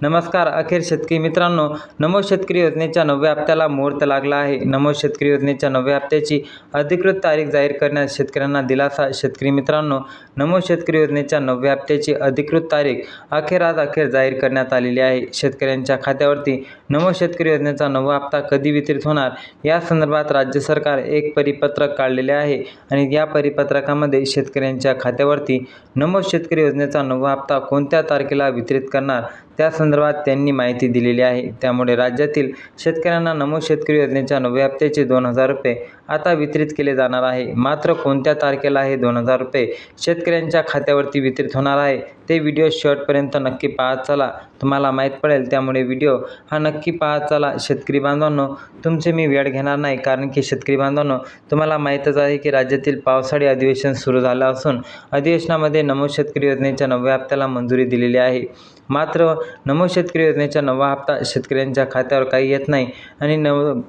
नमस्कार. अखेर शेतकरी मित्रांनो, नमो शेतकरी योजनेच्या 9व्या हप्त्याला मुहूर्त लागला आहे. नमो शेतकरी योजनेच्या 9व्या हप्त्याची अधिकृत तारीख जाहीर करण्यात शेतकऱ्यांना दिलासा. शेतकरी मित्रांनो, नमो शेतकरी योजनेच्या 9व्या हप्त्याची अधिकृत तारीख अखेर जाहीर करण्यात आलेली आहे. शेतकऱ्यांच्या खात्यावरती नमो शेतकरी योजनेचा 9वा हप्ता कधी वितरित होणार या संदर्भात राज्य सरकार एक परिपत्रक काढलेले आहे आणि या परिपत्रकामध्ये शेतकऱ्यांच्या खात्यावरती नमो शेतकरी योजनेचा 9वा हप्ता कोणत्या तारखेला वितरित करणार त्या संदर्भात त्यांनी माहिती दिलेली आहे. त्यामुळे राज्यातील शेतकऱ्यांना नमो शेतकरी योजनेच्या 9व्या हप्त्याचे 2,000 रुपये आता वितरित केले जाणार आहे. मात्र कोणत्या तारखेला हे 2,000 रुपये शेतकऱ्यांच्या खात्यावरती वितरित होणार आहे ते व्हिडिओ शेवटपर्यंत नक्की पाहत चला, तुम्हाला माहीत पडेल. त्यामुळे व्हिडिओ हा नक्की पाहत चला. शेतकरी बांधवांनो, तुमचे मी वेळ घेणार नाही, कारण की शेतकरी बांधवांनो, तुम्हाला माहीतच आहे की राज्यातील पावसाळी अधिवेशन सुरू झालं असून अधिवेशनामध्ये नमो शेतकरी योजनेच्या 9व्या हप्त्याला मंजुरी दिलेली आहे. मात्र नमो शेतकरी योजनेचा 9वा हप्ता शेतकऱ्यांच्या खात्यावर काही येत नाही आणि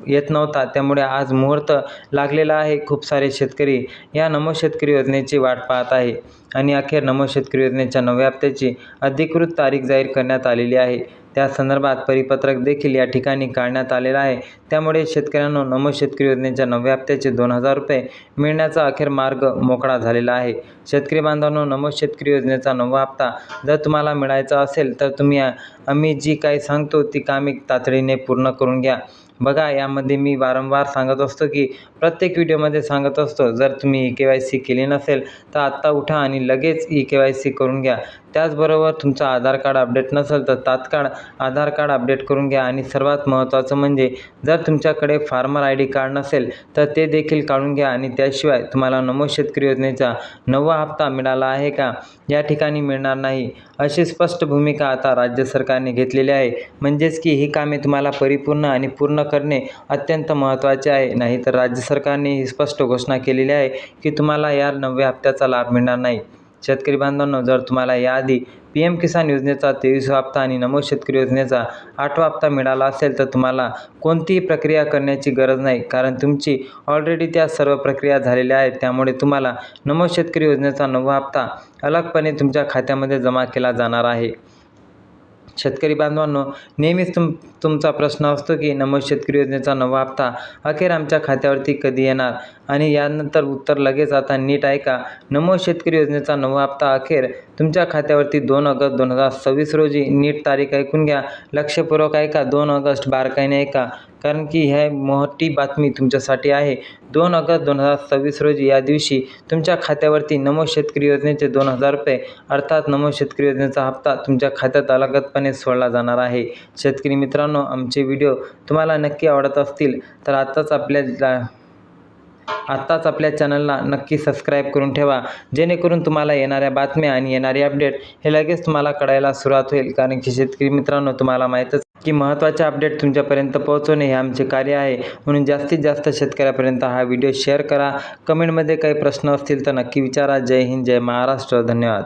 येत नव्हता. त्यामुळे आज मुहूर्त लागलेला आहे. खूप सारे शेतकरी या नमो शेतकरी योजनेची वाट पाहत आहे आणि अखेर नमो शेतकरी योजनेच्या 9व्या हप्त्याची अधिकृत तारीख जाहीर करण्यात आलेली आहे. त्या संदर्भात परिपत्रक देखील या ठिकाणी काढण्यात आलेलं आहे. त्यामुळे शेतकऱ्यांना नमो शेतकरी योजनेच्या 9व्या हप्त्याचे 2,000 रुपये मिळण्याचा अखेर मार्ग मोकळा झालेला आहे. शेतकरी बांधवांनो, नमो शेतकरी योजनेचा 9वा हप्ता जर तुम्हाला मिळायचा असेल तर तुम्ही आम्ही जी काही सांगतो ती कामे तातडीने पूर्ण करून घ्या. बघा, यामध्ये मी वारंवार सांगत असतो की प्रत्येक व्हिडिओमध्ये सांगत असतो, जर तुम्ही EKYC केली नसेल तर आत्ता उठा आणि लगेच EKYC करून घ्या. त्याचबरोबर तुमचं आधार कार्ड अपडेट नसेल तर तात्काळ आधार कार्ड अपडेट करून घ्या आणि सर्वात महत्त्वाचं म्हणजे जर तुमच्याकडे फार्मर ID कार्ड नसेल तर ते देखील काढून घ्या. आणि त्याशिवाय तुम्हाला नमो शेतकरी योजनेचा 9वा हप्ता मिळाला आहे का या ठिकाणी मिळणार नाही, अशी स्पष्ट भूमिका आता राज्य सरकारने घेतलेली आहे. म्हणजेच की ही कामे तुम्हाला परिपूर्ण आणि पूर्ण करणे अत्यंत महत्त्वाचे आहे. नाहीतर राज्य सरकारने ही स्पष्ट घोषणा केलेली आहे की तुम्हाला या 9व्या हप्त्याचा लाभ मिळणार नाही. शेतकरी बांधवांनो, जर तुम्हाला याआधी PM किसान योजनेचा 23वा हप्ता आणि नमो शेतकरी योजनेचा 8वा हप्ता मिळाला असेल तर तुम्हाला कोणतीही प्रक्रिया करण्याची गरज नाही, कारण तुमची ऑलरेडी त्या सर्व प्रक्रिया झालेल्या आहेत. त्यामुळे तुम्हाला नमो शेतकरी योजनेचा 9वा हप्ता अलगपणे तुमच्या खात्यामध्ये जमा केला जाणार आहे. शेतकरी बांधवांनो, नेहमीच तुमचा प्रश्न असतो की नमो शेतकरी योजनेचा 9वा हप्ता अखेर आमच्या खात्यावरती कधी येणार, आणि यानंतर उत्तर लगेच आता नीट ऐका. नमो शेतकरी योजनेचा 9वा हप्ता अखेर तुमच्या खात्यावरती 2 ऑगस्ट 2026 रोजी, नीट तारीख ऐकून घ्या, लक्षपूर्वक ऐका, 2 ऑगस्ट बारकाईने ऐका, कारण की ही मोठी बातमी तुमच्यासाठी आहे. 2 ऑगस्ट 2026 रोजी या दिवशी तुमच्या खात्यावरती नमो शेतकरी योजनेचे 2,000 रुपये अर्थात नमो शेतकरी योजनेचा हप्ता तुमच्या खात्यात अलगदपणे सोडला जाणार आहे. शेतकरी मित्रांनो, आमचे व्हिडिओ तुम्हाला नक्की आवडत असतील तर आत्ताच आपल्या चॅनलला नक्की सबस्क्राईब करून ठेवा, जेणेकरून तुम्हाला येणाऱ्या बातम्या आणि येणारे अपडेट हे लगेच तुम्हाला कळायला सुरुवात होईल. कारण की शेतकरी मित्रांनो, तुम्हाला माहीतच की महत्त्वाचे अपडेट तुमच्यापर्यंत पोहोचवणे हे आमचे कार्य आहे. म्हणून जास्तीत जास्त शेतकऱ्यापर्यंत हा व्हिडिओ शेअर करा. कमेंटमध्ये काही प्रश्न असतील तर नक्की विचारा. जय हिंद, जय महाराष्ट्र. धन्यवाद.